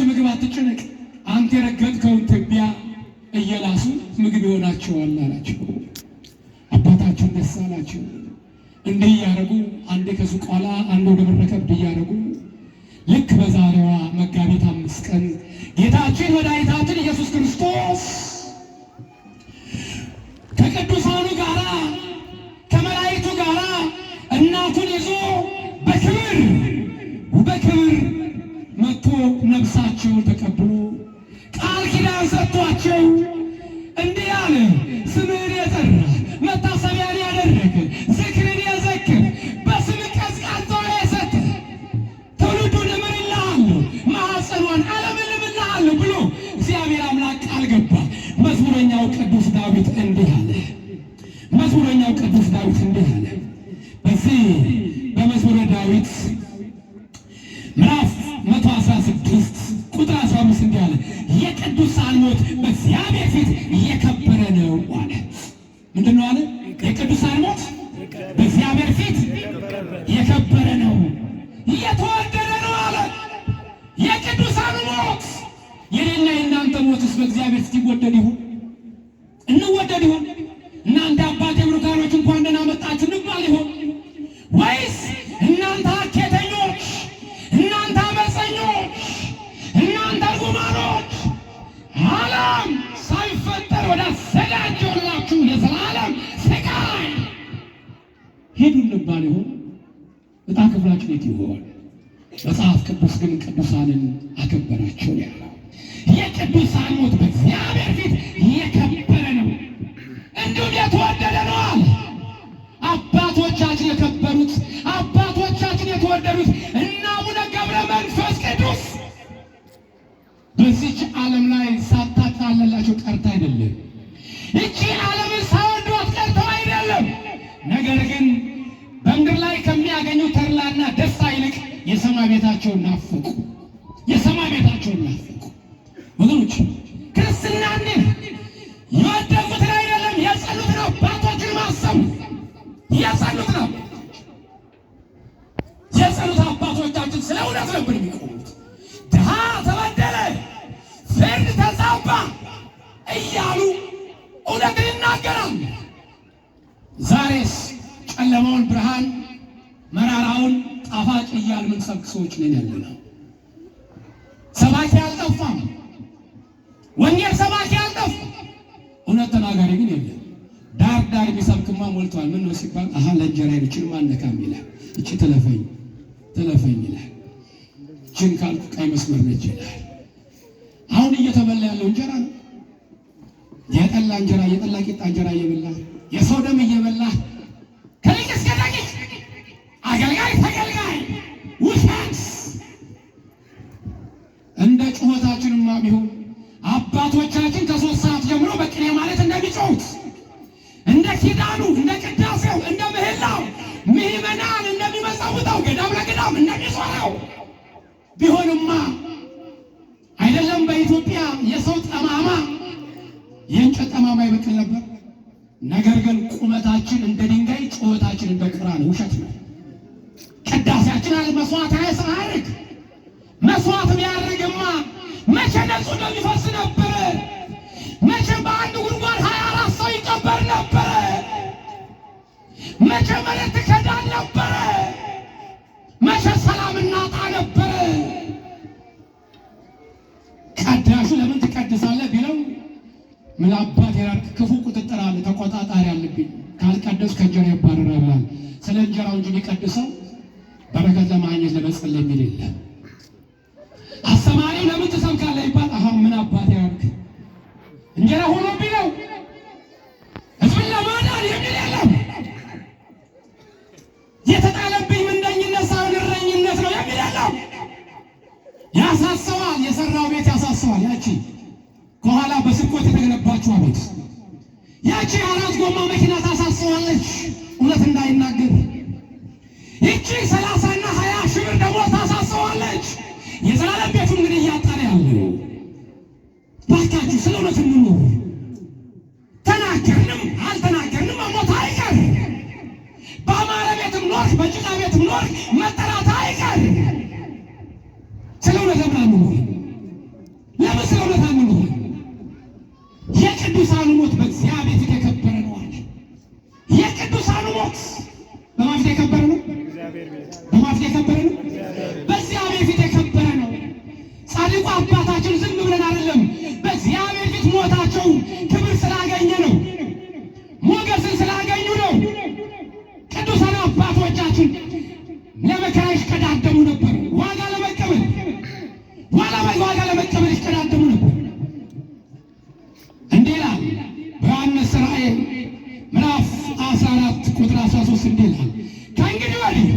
ምግብ አትጨነቅ፣ አንተ የረገጥከውን ትቢያ እየላሱ ምግብ ይሆናቸዋል አላቸው። አባታችን ደስ አላቸው። እንዲህ እያደረጉ አንዴ ከዝቋላ አንዴ ወደ በረ ከብድ እያደረጉ ልክ በዛሬዋ መጋቢት 5 ቀን ጌታችን መድኃኒታችን ኢየሱስ ክርስቶስ ከቅዱሳኑ ጋራ ከመላእክቱ ጋራ እናቱን ይዞ በክብር መጥቶ ነፍሳቸውን ተቀብሎ ቃል ኪዳን ሰጥቷቸው እንዲህ አለ። ስምህን የጠራ መታሰቢያን ያደረገ ዝክርን የዘክር በስም ቀዝቃዛ የሰጠ ትውልዱን እምርልሃለሁ ማኅፀኗን አለመልምልሃለሁ ብሎ እግዚአብሔር አምላክ ቃል ገባ። መዝሙረኛው ቅዱስ ዳዊት እንዲህ አለ። በዚህ በመዝሙረ ዳዊት ምዕራፍ 116 ቁጥር 15 እንዲህ አለ። የቅዱሳን ሞት በእግዚአብሔር ፊት የከበረ ነው አለ። ምንድን ነው አለ? የቅዱሳን ሞት በእግዚአብሔር ፊት የከበረ ነው፣ የተወደደ ነው አለ። የቅዱሳን ሞት የኔና የእናንተ ሞትስ በእግዚአብሔር ፊት ይወደድ ይሁን? እንወደድ ይሁን? እናንተ አባቴ ብሩካኖች እንኳን ደህና መጣችሁ እንባል ይሆን? ወይስ እናንተ ሐኬተኞች፣ እናንተ አመፀኞች፣ እናንተ እርጉማኖች ዓለም ሳይፈጠር ወደ አዘጋጀሁላችሁ የዘላለም ስቃይ ሂዱ እንባል ይሆን? ዕጣ ክፍላችን የት ይሆን? መጽሐፍ ቅዱስ ግን ቅዱሳንን አከበራቸው ያለው። የቅዱሳን ሞት በእግዚአብሔር ፊት የከበረ ነው፣ እንዲሁም የተወደደ ነው አለ። አባቶቻችን የከበሩት አባቶቻችን የተወደዱት እነ አቡነ ገብረ መንፈስ ቅዱስ በዚች ዓለም ላይ ሳታታለላቸው ቀርታ አይደለም፣ ይቺ ዓለምን ሳይወዷት ቀርተው አይደለም። ነገር ግን በምድር ላይ ከሚያገኙ ተድላና ደስታ ይልቅ የሰማይ ቤታቸውን ናፈቁ። ወገኖች ክርስትናን የወደቁትን አይደለም የጸሉትን አባቶችን ማሰብ የጸሉት ነው። የጸሉት አባቶቻችን ስለ እውነት ነበር የሚቆሙት። ድሃ ተበደለ፣ ፍርድ ተዛባ እያሉ እውነትን ይናገራል። ዛሬስ ጨለማውን ብርሃን፣ መራራውን ጣፋጭ እያል ምን ሰብክ ሰዎች ነን ያለነው። ሰባኪ አልጠፋም፣ ወንጌል ሰባኪ አልጠፋም፣ እውነት ተናጋሪ ግን የለም። ዳር ቢሰብክማ ሞልቷል። ምን ነው ሲባል አሃ ለእንጀራ ይችን ማነካም ይላል፣ እቺ ተለፈኝ ይላል፣ እችን ካልኩ ቀይ መስመር ነች ይላል። አሁን እየተበላ ያለው እንጀራ ነው። የጠላ እንጀራ የጠላ ቂጣ እንጀራ እየበላ የሰው ደም እየበላ ከሊቅ እስከ ደቂቅ አገልጋይ ተገልጋይ ውሸት። እንደ ጩኸታችንማ ቢሆን አባቶቻችን ከ3 ሰዓት ጀምሮ በቅኔ ማለት እንደሚጮሁት እንደ ኪዳኑ እንደ ቅዳሴው እንደ ምህላው ምዕመናን እንደሚመጸውተው ገዳም ለገዳም እንደሚዞረው ቢሆንማ አይደለም በኢትዮጵያ የሰው ጠማማ የእንጨት ጠማማ ይበቅል ነበር። ነገር ግን ቁመታችን እንደ ድንጋይ፣ ጩኸታችን እንደ ቁራን ውሸት ነው። ቅዳሴያችን አለ መስዋዕት አያርግ። መስዋዕት ቢያርግማ መቼ ነጹ እንደሚፈስ ነበረ። መቼ በአንድ ጉድጓድ 24 ሰው ይቀበር ነበረ። መቼ መሬት ትከዳል ነበረ። መቼ ሰላም እናጣ ነበረ። ቀዳሹ ለምን ትቀድሳለህ ቢለው ምን አባት ያርክ፣ ክፉ ቁጥጥር አለ፣ ተቆጣጣሪ አለብኝ፣ ካልቀደስ ከእንጀራ ይባረራል። ስለ እንጀራው እንጂ ሊቀድሰው በረከት ለማግኘት ለመጸለይ የሚል የለም። አስተማሪው ለምን ትሰብካለህ ይባል፣ አሃ ምን አባት ያርክ እንጀራ ሆኖ ቢለው ህዝብን ለማዳን የሚል የለም። የተጣለብኝ ምንደኝነት ሳይሆን እረኝነት ነው የሚል የለም። ያሳሰዋል፣ የሰራው ቤት ያሳሰዋል። ያቺ ከኋላ በስርቆት የተገነባችው ቤት፣ ያቺ 4 ጎማ መኪና ታሳሰዋለች እውነት እንዳይናገር። ይቺ 30 እና 20 ሺህ ብር ደግሞ ታሳሰዋለች። የዘላለም ቤቱ እንግዲህ እያጣረ ያለው ባካችሁ ስለ እውነት እንኑር። ተናገርንም አልተናገርንም ሞት አይቀር። በአማረ ቤትም ኖርክ በጭቃ ቤትም ኖርክ መጠራት አይቀር። ስለ እውነት ለምን አንኑር? ነው ሞት? በማን ፊት የከበረ ነው? በማን ፊት የከበረ ነው? በእግዚአብሔር ፊት የከበረ ነው። ጻድቁ አባታችን ዝም ብለን አይደለም፣ በእግዚአብሔር ፊት ሞታቸው ክብር ስላገኘ ነው፣ ሞገስን ስላገኙ ነው። ቅዱሳን አባቶቻችን ለመከራ ይሽቀዳደሙ ነበር። ዋጋ ለመቀበል ይሽቀዳደሙ ነበር። እንዲህ ይላል በዮሐንስ ራእይ ምዕራፍ 14 ቁጥር 13 እንዲህ ይላል፣ ከእንግዲህ ወዲህ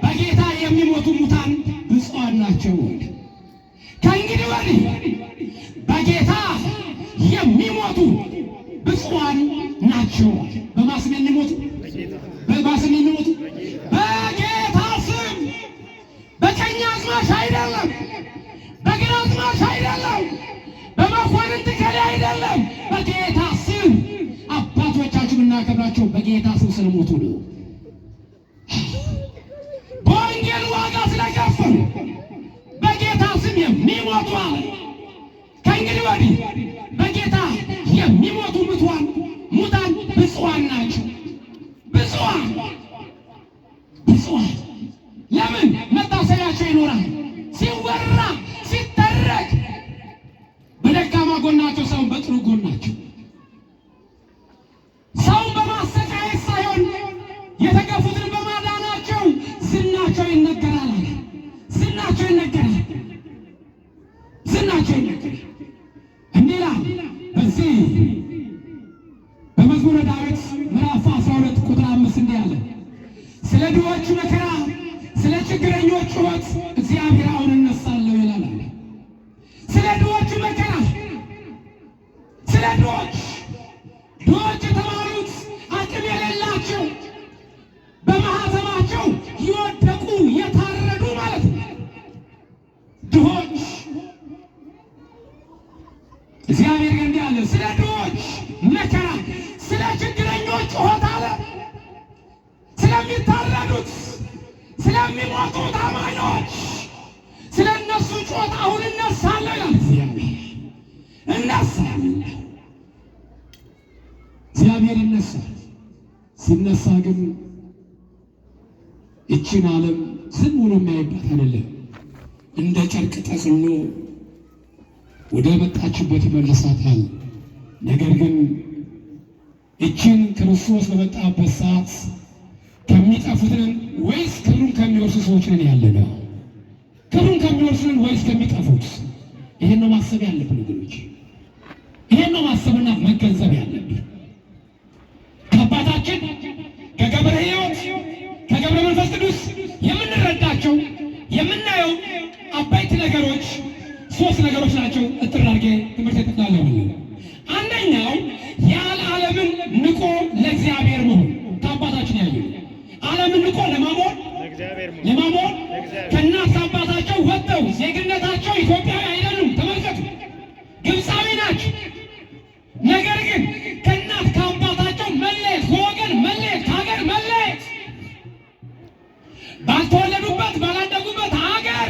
በጌታ የሚሞቱ ሙታን ብፁዓን ናቸው። ከእንግዲህ ወዲህ በጌታ የሚሞቱ ብፁዓን ናቸው። በማስም የሚሞቱ በማስም የሚሞቱ በጌታ ስም፣ በቀኝ አዝማች አይደለም፣ በግራ አዝማች አይደለም፣ በመኳንንት ከሌ አይደለም፣ በጌታ ስም አባቶቻችን እናከብራቸው በጌታ ስም ስለሞቱ ነው። በወንጌል ዋጋ ስለከፈሉ በጌታ ስም የሚሞቱ አለ። ከእንግዲህ ወዲህ በጌታ የሚሞቱ ሙታን ብፁዓን ናቸው። ብፁዓን ለምን? መታሰቢያቸው ይኖራል። ሲወራ ሲተረክ በደካማ ጎናቸው ሳይሆን በጥሩ ጎናቸው፣ ሰውን በማሰቃየት ሳይሆን የተገፉትን በማዳናቸው ዝናቸው ይነገራል። ዝናቸው ይነገራል። እንዲህ ይላል በዚህ በመዝሙረ ዳዊት ምዕራፍ 12 ቁጥር 5 እንዲህ አለ፣ ስለ ድሆች መከራ፣ ስለ ችግረኞች ጩኸት እግዚአብሔር አሁን እነሳለሁ ይላል። ስለ ድሆች መከራ፣ ስለ ድሆች የተባሉት አቅም የሌላቸው በማህተማቸው የወደቁ የታረዱ ማለት ነው። ድሆች እግዚአብሔር ግን እንዲህ አለ፣ ስለ ድሆች መከራ፣ ስለ ችግረኞች ጩኸት አለ። ስለሚታረዱት ስለሚሞቱት አማኞች ስለ እነሱ ጩኸት አሁን እነሳለሁ ይላል እግዚአብሔር። እግዚአብሔር ይነሳል። ሲነሳ ግን እችን ዓለም ዝም ብሎ የሚያይባት አይደለም። እንደ ጨርቅ ጠቅልሎ ወደ መጣችበት ይመልሳታል። ነገር ግን እችን ክርስቶስ በመጣበት ሰዓት ከሚጠፉትን ወይስ ክብሩን ከሚወርሱ ሰዎች ነን ያለነው? ክብሩን ከሚወርሱን ወይስ ከሚጠፉት? ይሄን ነው ማሰብ ያለብን ወገኖች። ይሄን ነው ማሰብና መገንዘብ ያለብን። ከአባታችን ከገብረ ሕይወት ከገብረ መንፈስ ቅዱስ የምንረዳቸው የምናየው አበይት ነገሮች ሶስት ነገሮች ናቸው። እጥር አድርጌ ትምህርት የጠቅላላው አንደኛው ያለ ዓለምን ንቆ ለእግዚአብሔር መሆን ከአባታችን ያየው ዓለምን ንቆ ለማሞን ከእናት አባታቸው ወጥተው ዜግነታቸው ኢትዮጵያዊ አይደሉም። ተመልከቱ፣ ግብፃዊ ናቸው። ነገር ግን ከእናት ከአባታቸው መለየት፣ ከወገን መለየት፣ ከሀገር መለየት፣ ባልተወለዱበት ባላደጉበት ሀገር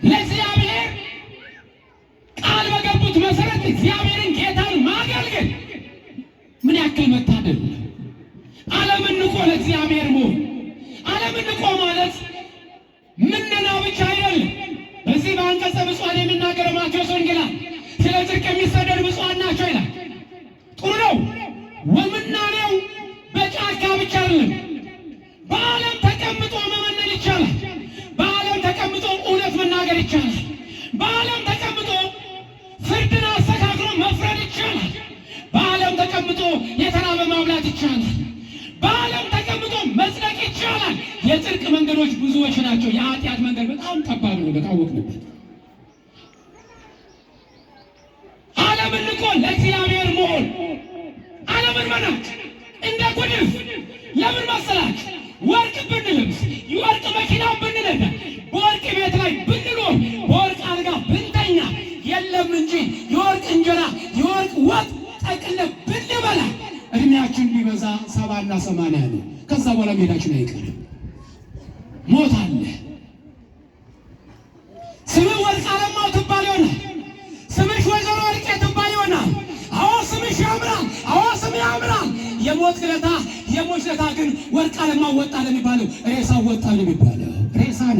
ለእግዚአብሔር ቃል በገቡት መሰረት እግዚአብሔርን ጌታን ማገልገል ምን ያክል መታደል! ዓለምን ንቆ ለእግዚአብሔር መሆን። ዓለምን ንቆ ማለት ምነና ብቻ አይደለም። በዚህ በአንቀጸ ብፁዓን የሚናገረው ማቴዎስ ወንጌላዊ ስለ ጽድቅ የሚሰደዱ ብፁዓን ናቸው ይላል። ጥሩ ነው። ወምናኔው በጫካ ብቻ አይደለም። በዓለም ተቀምጦ መመነን ይቻላል። በዓለም ተቀምጦ እውነት መናገር ይቻላል። በዓለም ተቀምጦ ፍርድን አስተካክሎ መፍረድ ይቻላል። በዓለም ተቀምጦ የተራበ ማብላት ይቻላል። በዓለም ተቀምጦ መጽደቅ ይቻላል። የጽድቅ መንገዶች ብዙዎች ናቸው። የኃጢአት መንገድ በጣም ጠባብ ነው። በታወቅንበት ዓለምን ንቆ ለእግዚአብሔር መሆን፣ ዓለምን መናቅ እንደ ጉድፍ። ለምን መሰላችሁ? ወርቅ ብንለብስ፣ የወርቅ መኪና ብንነዳ፣ በወርቅ ቤት ላይ ብንኖር፣ በወርቅ አልጋ ብንተኛ የለም እንጂ የወርቅ እንጀራ የወርቅ ወጥ ጠቅልለን ብንበላ እድሜያችን ቢበዛ 70 እና 80 ነው። ከዛ በኋላ ሜዳችን አይቀርም። ሞት አለ። ስምህ ወርቅ አለማው ትባል ይሆናል። ስምሽ ወይዘሮ ወርቄ ትባል ይሆናል። አዎ ስምሽ ያምራል። አዎ ስም ያምራል። የሞት ዕለት የሞት ዕለት ግን ወርቅ አለማወጣ ለሚባለው ሬሳው ወጣ ለሚባለው ሬሳን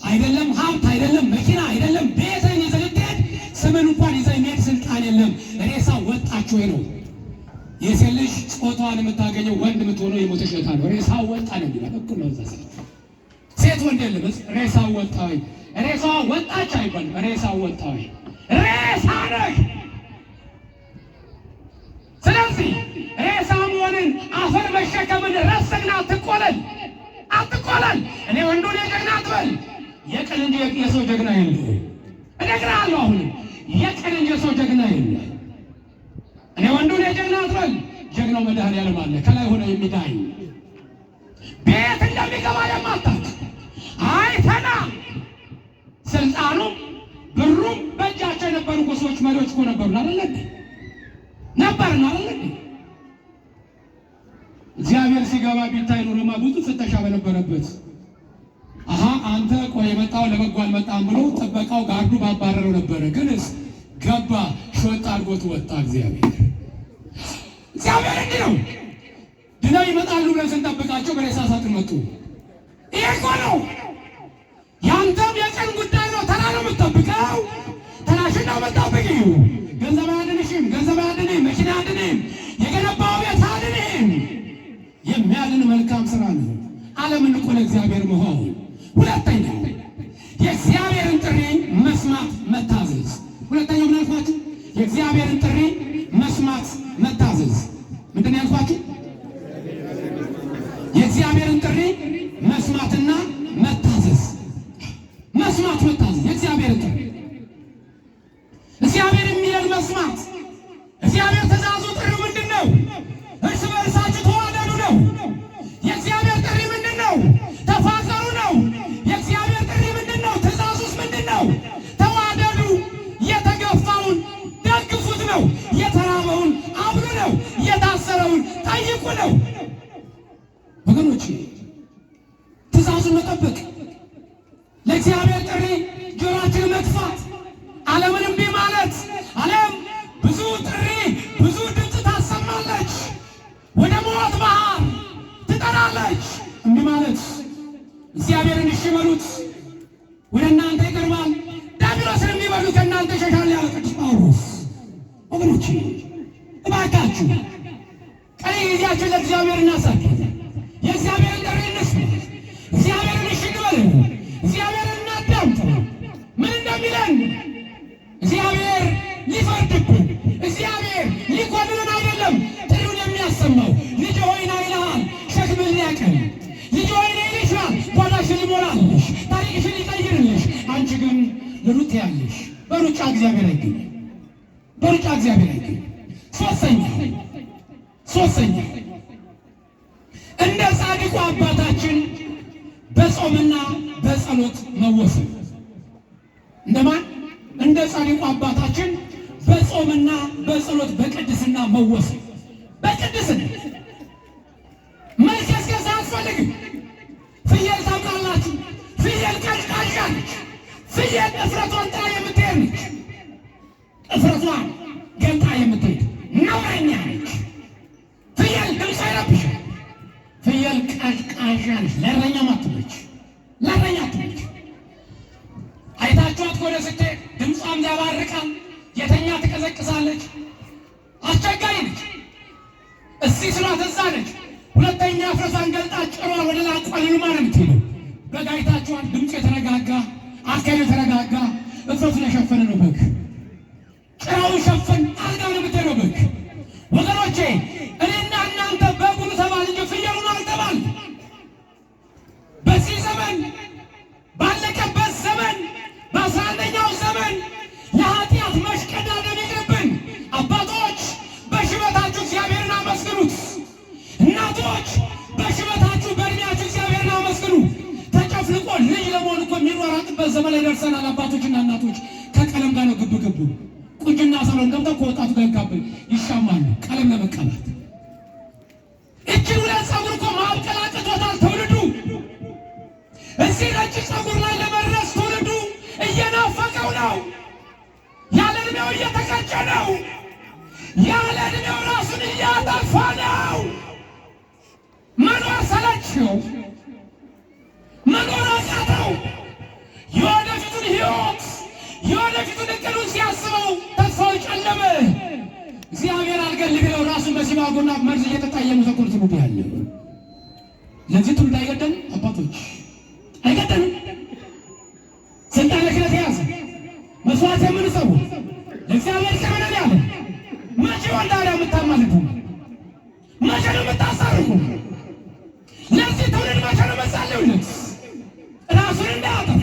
አይደለም ሀብት አይደለም መኪና አይደለም ቤትን ይዘህ ልትሄድ ስምን እንኳን ይዘህ የሚሄድ ስልጣን የለም። ሬሳው ወጣች ወይ ነው። የሴት ልጅ ጾታዋን የምታገኘው ወንድ የምትሆነው የሞተች ዕለት ነው። ሬሳው ወጣ ነው የሚለው እኩል ነው። እዛ ሴት ወንድ የለም። ሬሳው ወጣ ወይ ሬሳዋ ወጣች አይባልም። ሬሳው ወጣ ወይ ሬሳ ነህ። ስለዚህ ሬሳ መሆንን አፈር መሸከምን ረስና አትቆለል። እኔ ወንዱን የጀግና አትበል። የቀን እንጂ የሰው ጀግና የለም። እነግርሃለሁ አሁንም የቀን እንጂ የሰው ጀግና የለም። እኔ ወንዱን የጀግና አትበል። ጀግናው መድኃኒዓለም አለ ከላይ ሆነ የሚዳኝ ቤት እንደሚገባ የማታውቅ አይተና ስልጣኑም ብሩም በእጃቸው የነበሩ እኮ ሰዎች መሪዎች እኮ ነበሩን አይደለ? እግዚአብሔር ሲገባ ቢታይ ኖሮማ ብዙ ፍተሻ በነበረበት አንተ ቆይ የመጣው ለበጎ አልመጣም ብሎ ጥበቃው ጋርዱ ባባረረው ነበረ። ግንስ ገባ ሾጣ አድርጎት ወጣ። እግዚአብሔር እንዲህ ነው። ድነው ይመጣሉ ብለን ስንጠብቃቸው በሬሳ ሳጥን መጡ። ይሄ እኮ ነው። ያንተም የቀን ጉዳይ ነው። ተራ ነው የምትጠብቀው። ተራሽን ነው የምትጠብቂው። ገንዘብ አያድንሽም፣ ገንዘብ አያድንም፣ መኪና አያድንም፣ የገነባው ቤት አያድንም። የሚያድን መልካም ስራ ነው። ዓለምን እኮ ለእግዚአብሔር መሆን። ሁለተኛው የእግዚአብሔርን ጥሪ መስማት መታዘዝ። ሁለተኛው ምን አልኳችሁ? የእግዚአብሔርን ጥሪ መስማት መታዘዝ። ምንድን ነው ያልኳችሁ? የእግዚአብሔርን ጥሪ መስማትና መታዘዝ። መስማት መታዘዝ። የእግዚአብሔርን ጥሪ እግዚአብሔር የሚለን መስማት። እግዚአብሔር ትእዛዙ ጥሪው ምንድን ነው? እርስ በእርሳችሁ ተዋደዱ ነው። የእግዚአብሔር ጥሪ ምንድን ነው? ተፋቀሩ ነው። የእግዚአብሔር ጥሪ ምንድን ነው? ትእዛዙስ ምንድን ነው? ተዋደዱ። የተገፋውን ደግፉት ነው። የተራበውን አብሉ ነው። የታሰረውን ጠይቁ ነው። ወገኖች ትእዛዙን መጠበቅ፣ ለእግዚአብሔር ጥሪ ጆሮአችንን መክፋት፣ ዓለምን እምቢ ማለት። ዓለም ብዙ ጥሪ ብዙ ድምፅ ታሰማለች፣ ወደ ሞት ባህር ትጠራለች። እምቢ ማለት እግዚአብሔርን እሺ በሉት ወደ እናንተ ይቀርባል፣ ዲያብሎስን እምቢ በሉት ከእናንተ ይሸሻል ያለ ቅዱስ ጳውሎስ። ወገኖቼ እባካችሁ ቀሪ ጊዜያችን ለእግዚአብሔር እናሳልፍ። የእግዚአብሔርን ጥሪ እንስማ። እግዚአብሔርን እሺ እንበል። እግዚአብሔርን እናዳምጥ። ምን እንደሚለን እግዚአብሔር ሊፈርድብን፣ እግዚአብሔር ሊኮንንን አይደለም ጥሪውን የሚያሰማው። ልጅ ሆይ ና ይልሃል፣ ሸክምን ሊያቀል። ልጅ ሆይ ና ይልሻል፣ ጓዳሽን ሊሞላልሽ፣ ታሪክሽን ሊቀይርልሽ። አንቺ ግን ልሩጥ ያለሽ በሩጫ እግዚአብሔር አይገኝም። በሩጫ እግዚአብሔር አይገኝም። ሶስተኛ እንደ ጻድቁ አባታችን በጾምና በጸሎት መወሰን። እንደማን? እንደ ጻድቁ አባታችን በጾምና በጸሎት በቅድስና መወሰን። በቅድስና መልከስከስ አያስፈልግም። ፍየል ታውቃላችሁ? ፍየል ቀዥቃዣ ነች። ፍየል እፍረቷን ጥላ የምትሄድ ነች። እፍረቷን ገልጣ የምትሄድ ነውረኛ ነች። ፍየል ድምፅ አይረብሽም። ፍየል ቀዥቃዣ ነች። ለእረኛም አትመች። አይታችኋት ከሆነ ስትሄድ ድምጿም ያባርቃል። የተኛ ትቀዘቅሳለች። አስቸጋሪ ነች። እስቲ ስሏት እዛ ነች። ሁለተኛ እፍረቷን ገልጣ ጭሯን ወደ ላይ ቆልልማ ነው የምትሄደው። በግ አይታችኋት? ድምፁ የተረጋጋ አካሄዱ የተረጋጋ እፍረቱን የሸፈነ ነው በግ። ጭራውን ሸፈን አልጋ ነው የምትሄደው በግ። ወገኖቼ እኔና እናንተ በጉን ተባል እንጂ ፍየሉን አልተባል። በዚህ ዘመን ባለቀበት ዘመን በ11ኛው ዘመን ለኃጢአት መሽቀዳደም ይቅርብን። አባቶች በሽበታችሁ እግዚአብሔርን አመስግኑት። እናቶች በሽበታችሁ በእድሜያችሁ እግዚአብሔርን አመስግኑ። ተጨፍልቆ ልጅ ለመሆን እኮ የሚሯሯጥበት ዘመን ላይ ደርሰናል። አባቶችና እናቶች ከቀለም ጋር ነው ግብ ቁንጅና ሰሎን ገብተው ከወጣቱ ጋር ይሻማሉ ቀለም ለመቀባት። እችን ሁለት ፀጉር እኮ ማብቀል አቅቶታል ትውልዱ። እዚህ ነጭ ፀጉር ላይ ለመድረስ ትውልዱ እየናፈቀው ነው። ያለ ዕድሜው እየተቀጨ ነው። ያለ ዕድሜው ራሱን እያጠፋ ነው። መኖር ሰለቸው፣ መኖር አቃተው። የወደፊቱን ሕይወት የወደፊቱን እቅዱን ሲያስበው ተስፋው ጨለመ። እግዚአብሔር አልገል ቢለው ራሱን በሲባጎና መርዝ እየጠጣ እየመሰኮር ትሙት ያለ ለዚህ ትውልድ አይገደም። አባቶች አይገደም። ስልጣን ለክለት የያዘ መስዋዕት የምንሰው ለእግዚአብሔር ቀመነን ያለ መቼ ወንዳሪያ የምታማልዱ መቼ ነው የምታሳርጉ? ለዚህ ትውልድ መቼ ነው መሳለውለት? ራሱን እንዳያጠፋ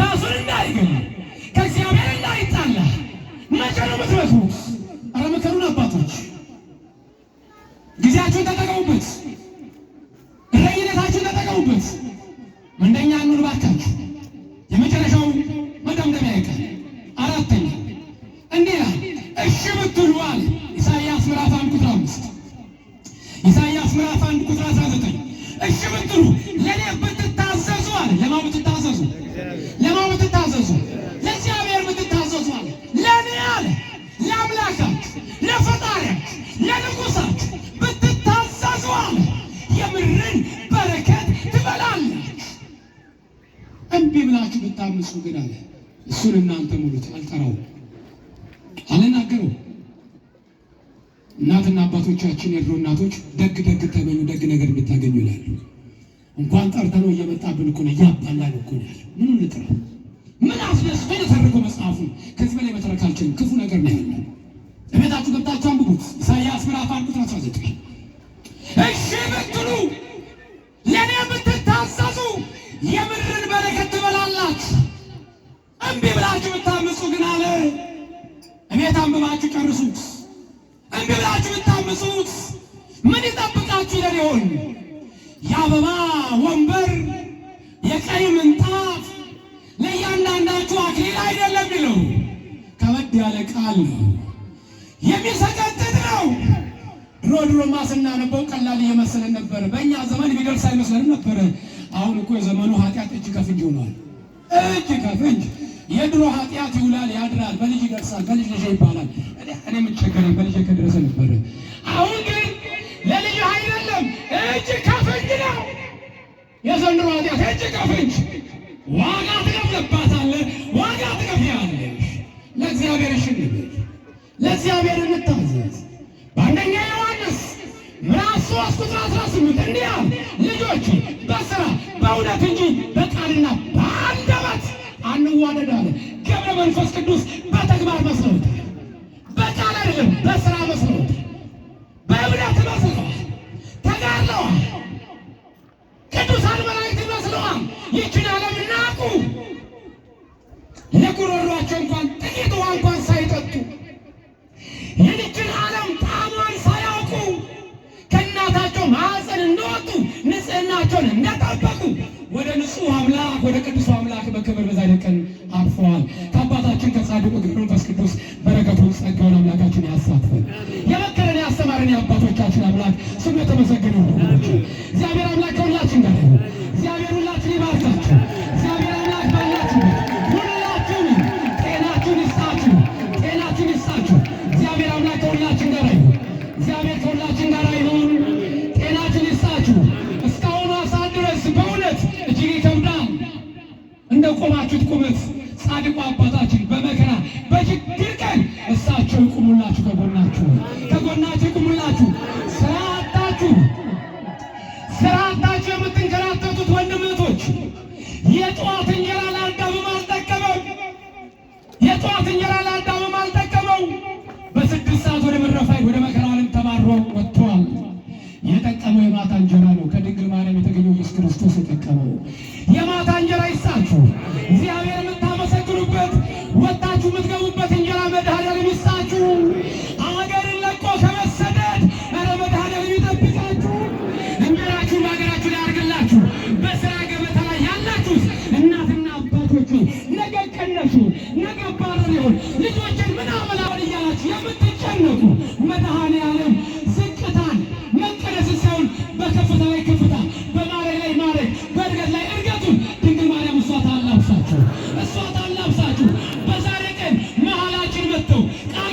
ራሱን እንዳይገኝ ከእግዚአብሔር እንዳይጣላ መቼ ነው የምትመክሩት? ኧረ ምከሩን አባቶች፣ ጊዜያችሁን ተጠቀሙበት፣ እረኝነታችሁን ተጠቀሙበት። እንደኛ ኑር ባካችሁ። የመጨረሻው መደምደሚያ ይቀር አራተኛ እንዲህ ይላል፣ እሺ ብትሉ አለ ኢሳይያስ ምዕራፍ 1 ቁጥር 5 ኢሳይያስ ምዕራፍ 1 ቁጥር 19 እሺ ብትሉ ለእኔ ብትታዘዙ አለ። ለማን ብትታዘዙ? ለማን ብትታዘዙ? ለእግዚአብሔር ብትታዘዙ አለ። ለእኔ አለ ለአምላካችሁ ለፈጣሪያችሁ ለንጉሳችሁ ብትታዘዙ አለ የምድርን በረከት ትበላላችሁ። እምቢ ብላችሁ ብታምፁ ግን አለ እሱን እናንተ ሙሉት። አልጠራውም፣ አልናገረውም። እናትና አባቶቻችን የድሮ እናቶች ደግ ደግ ተመኙ ደግ ነገር እንድታገኙ ይላሉ። እንኳን ጠርተነው እየመጣብን እኮ ነው፣ እያባላን እኮ ነው ያለው። ምኑን ልጥራው? ምን አስደስቶ የተረከው መጽሐፉን ከዚህ በላይ መተረክ አልችልም። ክፉ ነገር ነው ያለው። እቤታችሁ ገብታችሁ አንብቡት። ኢሳይያስ ምዕራፍ 1 ቁጥር 19 እሺ ብትሉ ለእኔ ብትታዘዙ የምድርን በረከት ትበላላችሁ። እምቢ ብላችሁ ብታምፁ ግን አለ እቤት አንብባችሁ ጨርሱት። እምቢ ብላችሁ ብታምፁት ምን ይጠብቃችሁ ይለን ይሆን? የአበባ ወንበር የቀይ ምንጣፍ ለእያንዳንዳችሁ አክሊል አይደለም ይለው። ከበድ ያለ ቃል ነው፣ የሚሰቀጥጥ ነው። ድሮማ ስናነበው ቀላል እየመሰለን ነበር። በእኛ ዘመን ቢደርስ አይመስለንም ነበረ። አሁን እኮ የዘመኑ ኃጢአት እጅ ከፍንጅ ሆኗል። እጅ ከፍንጅ የድሮ ኃጢአት ይውላል ያድራል፣ በልጅ ይደርሳል፣ በልጅ ልጅ ይባላል። እኔ የምትቸገረኝ በልጅ ከደረሰ ነበረ። አሁን ግን ለልጅ አይደለም፣ እጅ ከፍንጅ ነው የዘንድሮ ኃጢአት። እጅ ከፍንጅ ዋጋ ትከፍልባታለህ፣ ዋጋ ትከፍያለሽ። ለእግዚአብሔር እሽንብል፣ ለእግዚአብሔር እንታዘዝ። በአንደኛ ዮሐንስ ምዕራፍ 3 ቁጥር 18 እንዲህ አለ፣ ልጆች በሥራ በእውነት እንጂ በቃልና በአንደበት አንዋደድ አለ። ገብረ መንፈስ ቅዱስ በተግባር መስለውታል። በቃል አይደለም በሥራ መስለውታል። በእውነት መስለዋል፣ ተጋድለዋል። ቅዱሳን መላእክት መስለዋል። ይችን ዓለም ናቁ። ለጉሮሯቸው እንኳን ጥቂት ውሃ እንኳን ሳይጠጡ ይህችን ዓለም ጣዕሟን ሳያውቁ ከእናታቸው ማኅፀን እንደወጡ ንጽሕናቸውን እንደጠበቁ ወደ ንጹሕ አምላክ ወደ ቅዱሱ አምላክ በክብር በዛሬ ቀን አርፈዋል። ከአባታችን ከጻድቁ መንፈስ ቅዱስ በረከቱን ጸጋውን አምላካችን ያሳትፈን። የመከረን ያስተማረን የአባቶቻችን አምላክ ስሙ የተመሰገነ ይሁን። እግዚአብሔር አምላክ ከሁላችን ጋር ይሁን። እግዚአብሔር ሁላችን ይባርካችሁ። እግዚአብሔር አምላክ ባላችሁበት ሁላችሁም ጤናችሁን ይስጣችሁ፣ ጤናችሁን ይስጣችሁ። እግዚአብሔር አምላክ ከሁላችን ጋር ይሁን። እግዚአብሔር ከሁላችን ጋር ይሁን። ጤናችሁን ይስጣችሁ። እስካሁኑ ሰዓት ድረስ በእውነት እጅግ ይከብዳል። እንደ ቆማችሁት ቁመት ጻድቁ አባታችን በመከራ በችግር ቀን እሳቸው ይቁሙላችሁ፣ ከጎናችሁ ይቁሙላችሁ። ስራ አጣችሁ የምትንከራተቱት ወንድምቶች የጠዋት እንጀራ ለአዳምም አልጠቀመው፣ የጠዋት እንጀራ ለአዳምም አልጠቀመው። በ6 ሰዓት ወደ መረፋይ ወደ መከራ ዓለም ተባሮ ወጥቷል። የጠቀመው የማታ እንጀራ ነው። ከድንግል ማርያም የተገኘው ኢየሱስ ክርስቶስ የጠቀመው የማታ እንጀራ ይስጣችሁ። እግዚአብሔር የምታመሰግኑበት ወጣችሁ የምትገቡበት እንጀራ መድኃኔዓለም ይስጣችሁ። አገርን ለቆ ከመሰደድ ኧረ መድኃኔዓለም ይጠብቃችሁ። እንጀራችሁን በሀገራችሁ ላይ ያድርግላችሁ። በስራ ገበታ ላይ ያላችሁት እናትና አባቶች ነገ ቀነሱ፣ ነገ ባረር ይሆን ልጆችን ምን አመላውን እያላችሁ የምትጨነቁ መድኃኔዓለም ዝቅታን መቀደስ ሳይሆን በከፍታ ላይ ከፍታ፣ በማዕረግ ላይ ማዕረግ፣ በእድገት ላይ እድገቱን ድንግል ማርያም እሷ ታላብሳችሁ። በዛሬ ቀን መሃላችን መጥተው ቃል